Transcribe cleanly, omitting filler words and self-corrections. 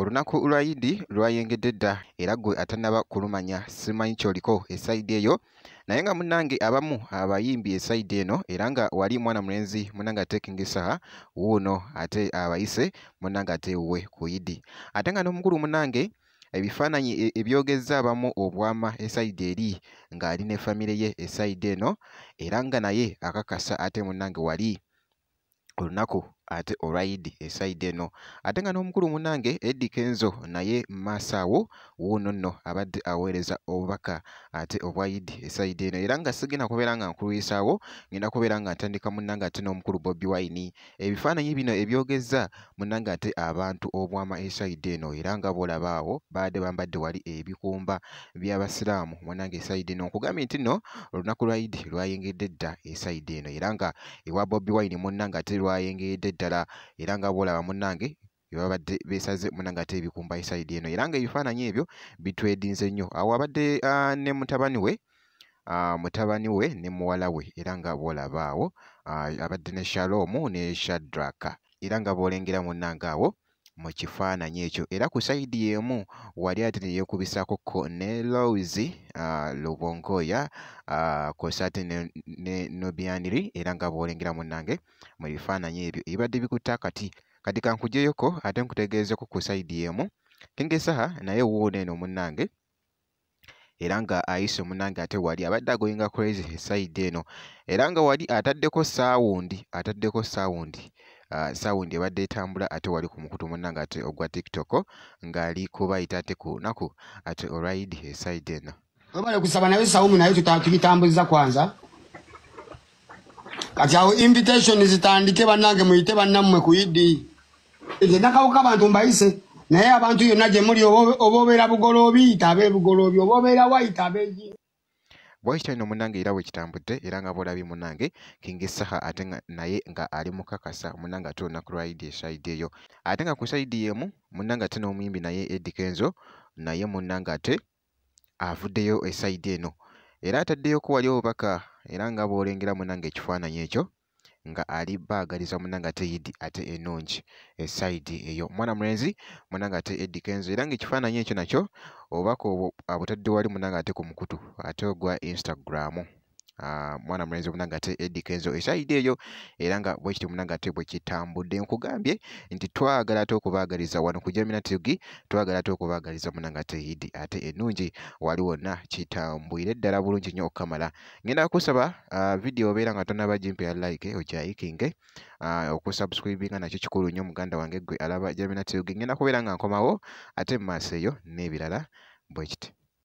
olunaku lwa Idi lwayengedde dda era gwe atannaba kulumanya simanyi kyoliko esayidi eyo naye nga munnange abamu abayimbi esayidi eno era nga wali mwana mulenzi munnange ate King Saha wuuno ate abayise munnange ate we ku Idi ate nga n'omukulu munnange ebifaananyi ebyogezza abamu obwama esayidi eri ng'ali ne famire ye esayidi eno era nga naye akakasa ate munnange wali olunaku ate olwa Idi esayidi eno ate nga n'omukulu munnange Eddie Kenzo naye maaso awo wuuno nno abadde aweereza obubaka ate obwa Idi esayidi eno era nga sigenda kubeera nga nkulwisaawo ngenda kubeera nga ntandika munnange ate n'omukulu Bobi Wine ebifaananyi bino ebyogezza munnange ate abantu obwama esayidi eno era nga bw'olaba awo baadde bambadde wali ebikumba by'abasiraamu munnange esayidi eno nkugambye nti nno olunaku lwa Idi lwayengedde dda esayidi eno era nga ewa Bobi Wine munnange ate lwayengedde ddala era nga bw'olaba munnange babadde beesaze munnange ate ebikumba esayidi eno era nga ebifaananyi ebyo bitwedinze nnyo awo abadde ne mutabani we ne muwala we era nga bw'olaba awo abadde ne Shalom ne Shadraka era nga bw'olengera munnange awo mu kifaananyi ekyo era ku sayidi y'emu wali ate ne yeekubisaako ne Rose Lubongoya kw'ossa ate ne Nobianiri era nga bw'olengera munnange mu bifaananyi ebyo ebibadde bikutte akati kati kankuggyeyoko ate nkutegeezeko ku sayidi y'emu King Saha naye wuuno eno munnange era nga ayise munnange ate wali abadde agoyinga crazy esayidi eno era nga wali ataddeko saawundi saawundi ebadde etambula ate wali ku mukutu munnange ate ogwa TikTok ng'ali kubayita ate ku lunaku ate olwa Idi esayidi eno webale kusaba naye Saumu naye tubitambuliza kwanza kati awo invitation zitandike bannange muyite bannammwe ku Idi nze nakawuka abantu mbayise naye abantu yonna gye muli oba obeera bugoloobi itabe bugoloobi oba obeera wayita abeegi bwakityo nno munnange era bwe kitambudde era nga bw'olabye munnange King Saha ate naye nga ali mukakasa munnange ate olunaku lwa Idi esayidi eyo ate nga ku sayidi y'emu munnange ate n'omuyimbi naye Eddie Kenzo naye munnange ate avuddeyo esayidi eno era ataddeyoko wali obubaka era nga bw'olengera munnange ekifaananyi ekyo nga ali baagaliza munnange ate Idi ate ennungi esayidi eyo mwana mulenzi munnange ate Eddie Kenzo era nga ekifaananyi ekyo nakyo obubaka obwo abutadde wali munnange ate ku mukutu ate ogwa Instagram mwana mulenzi munnange ate Eddie Kenzo esayidi eyo era nga bwe kityo munnange ate bwe kitambudde nkugambye nti twagala ate okubaagaliza wano ku Gemina TV twagala ate okubaagaliza munnange ate Idi ate ennungi wali wonna kitambwire ddala bulungi nnyo okukamala ngenda kusaba video obeera nga tonnaba gimpeya like ogyayikinge okusubscribinga nakyo kikulu nnyo muganda wange gwe alaba Gemina TV ngenda kubeera nga nkomawo ate mu maaso eyo n'ebirala bwe kiti